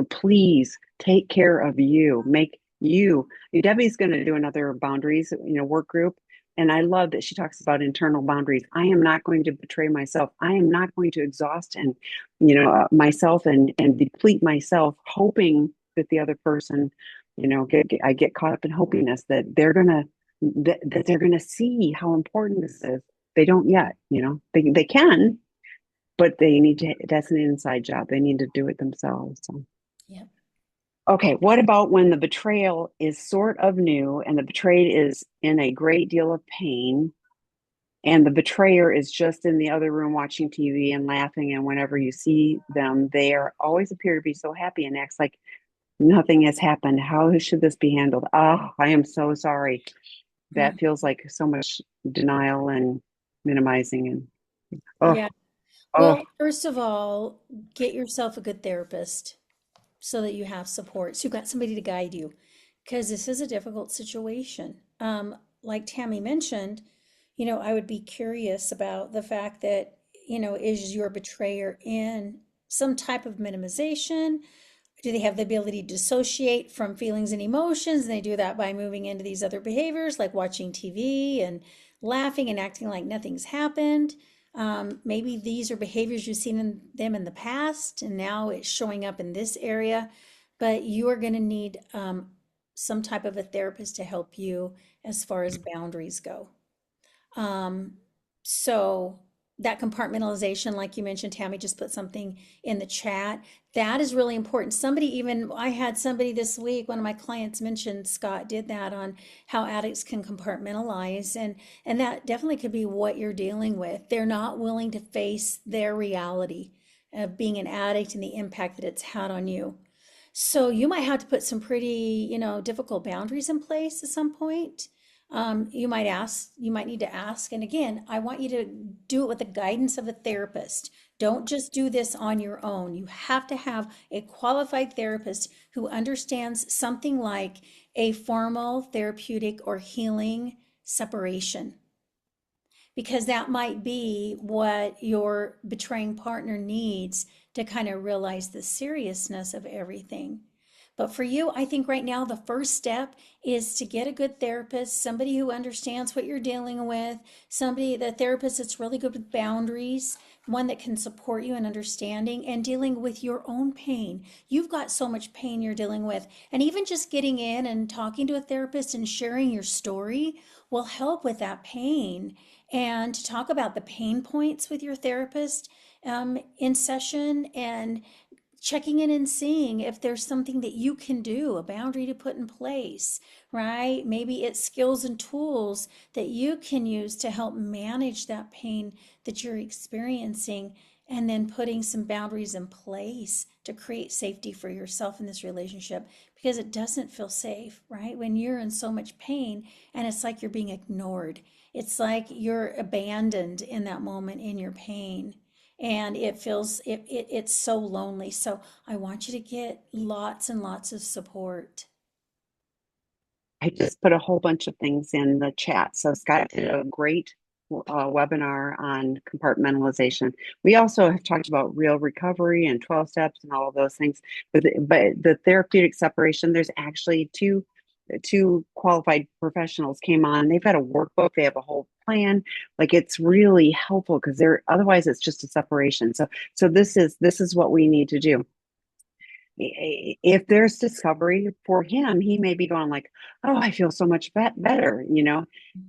please take care of you. Make you. Debbie's going to do another boundaries, work group. And I love that she talks about internal boundaries. I am not going to betray myself. I am not going to exhaust and, myself and deplete myself, hoping that the other person, I get caught up in hopiness that they're gonna see how important this is. They don't yet. They can, but they need to. That's an inside job. They need to do it themselves. So. Yep. Okay, what about when the betrayal is sort of new and the betrayed is in a great deal of pain, and the betrayer is just in the other room watching TV and laughing, and whenever you see them, they are always appear to be so happy and acts like nothing has happened. How should this be handled? Oh, I am so sorry. Mm. That feels like so much denial and minimizing, and oh, Yeah. oh, Well, first of all, get yourself a good therapist so that you have support. So you've got somebody to guide you because this is a difficult situation. Like Tammy mentioned, I would be curious about the fact that, is your betrayer in some type of minimization? Do they have the ability to dissociate from feelings and emotions? And they do that by moving into these other behaviors like watching TV and laughing and acting like nothing's happened. Maybe these are behaviors you've seen in them in the past, and now it's showing up in this area. But you are going to need some type of a therapist to help you as far as boundaries go. Um, so that compartmentalization, like you mentioned, Tammy just put something in the chat. That is really important. I had somebody this week, one of my clients mentioned Scott did that on how addicts can compartmentalize, and that definitely could be what you're dealing with. They're not willing to face their reality of being an addict and the impact that it's had on you. So you might have to put some pretty, difficult boundaries in place at some point. You might need to ask. And again, I want you to do it with the guidance of a therapist. Don't just do this on your own. You have to have a qualified therapist who understands something like a formal therapeutic or healing separation. because that might be what your betraying partner needs to kind of realize the seriousness of everything. But for you, I think right now the first step is to get a good therapist, somebody who understands what you're dealing with, the therapist that's really good with boundaries, one that can support you in understanding and dealing with your own pain. You've got so much pain you're dealing with. And even just getting in and talking to a therapist and sharing your story will help with that pain. And to talk about the pain points with your therapist in session and checking in and seeing if there's something that you can do, a boundary to put in place, right? Maybe it's skills and tools that you can use to help manage that pain that you're experiencing, and then putting some boundaries in place to create safety for yourself in this relationship because it doesn't feel safe, right? When you're in so much pain and it's like you're being ignored, it's like you're abandoned in that moment in your pain, and it's so lonely. So I want you to get lots and lots of support. I just put a whole bunch of things in the chat. So Scott did a great webinar on compartmentalization. We also have talked about real recovery and 12 steps and all of those things. But the therapeutic separation, there's actually two qualified professionals came on. They've got a workbook. They have a whole plan. Like it's really helpful because they're otherwise it's just a separation. So this is what we need to do. If there's discovery for him, he may be going like, "Oh, I feel so much better," you know.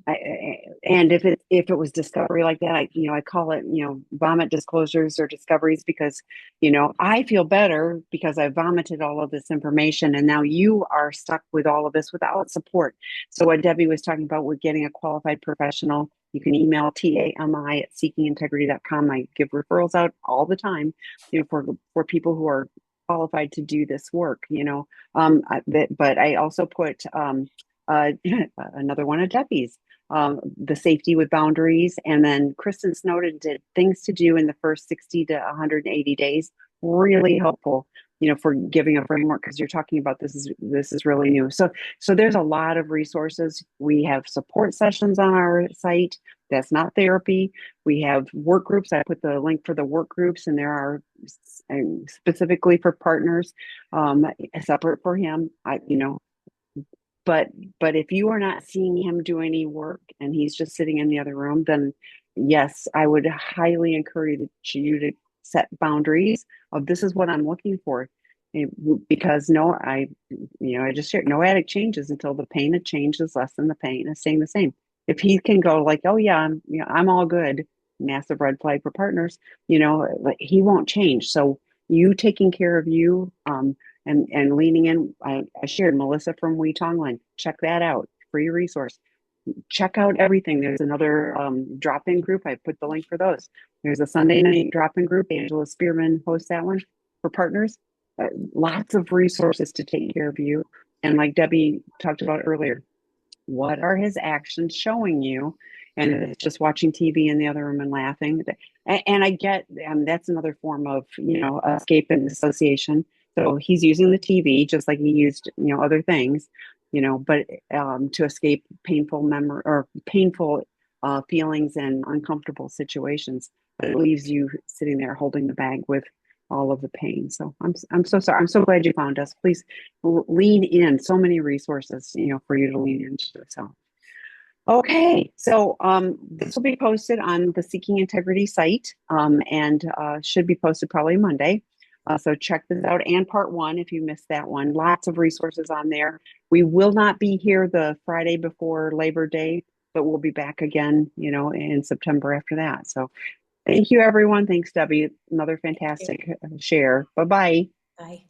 And if it was discovery like that, I call it vomit disclosures or discoveries because I feel better because I vomited all of this information, and now you are stuck with all of this without support. So what Debbie was talking about with getting a qualified professional, you can email tami@seekingintegrity.com. I give referrals out all the time, for people who are qualified to do this work, but I also put another one of Debbie's, the safety with boundaries. And then Kristen Snowden did things to do in the first 60 to 180 days. Really helpful, for giving a framework because you're talking about this is really new. So there's a lot of resources. We have support sessions on our site. That's not therapy. We have work groups. I put the link for the work groups, and there are specifically for partners, separate for him. But if you are not seeing him do any work and he's just sitting in the other room, then yes, I would highly encourage you to set boundaries of this is what I'm looking for. Because I just shared no addict changes until the pain of change is less than the pain is staying the same. If he can go like, oh yeah, I'm all good, massive red flag for partners, like he won't change. So you taking care of you, and leaning in. I shared Melissa from We Tonglen. Check that out. Free resource. Check out everything. There's another drop-in group. I put the link for those. There's a Sunday night drop-in group. Angela Spearman hosts that one for partners. Lots of resources to take care of you. And like Debbie talked about earlier, what are his actions showing you? And it's just watching TV in the other room and laughing. And I get that's another form of escape and dissociation. So he's using the TV just like he used other things, but to escape painful memory or painful feelings and uncomfortable situations. But it leaves you sitting there holding the bag with all of the pain. So I'm so sorry. I'm so glad you found us. Please lean in. So many resources, for you to lean into. So okay, so this will be posted on the Seeking Integrity site, and should be posted probably Monday. So check this out, and part one if you missed that one. Lots of resources on there. We will not be here the Friday before Labor Day, but we'll be back again, in September after that. So thank you, everyone. Thanks, Debbie. Another fantastic share. Bye-bye. Bye.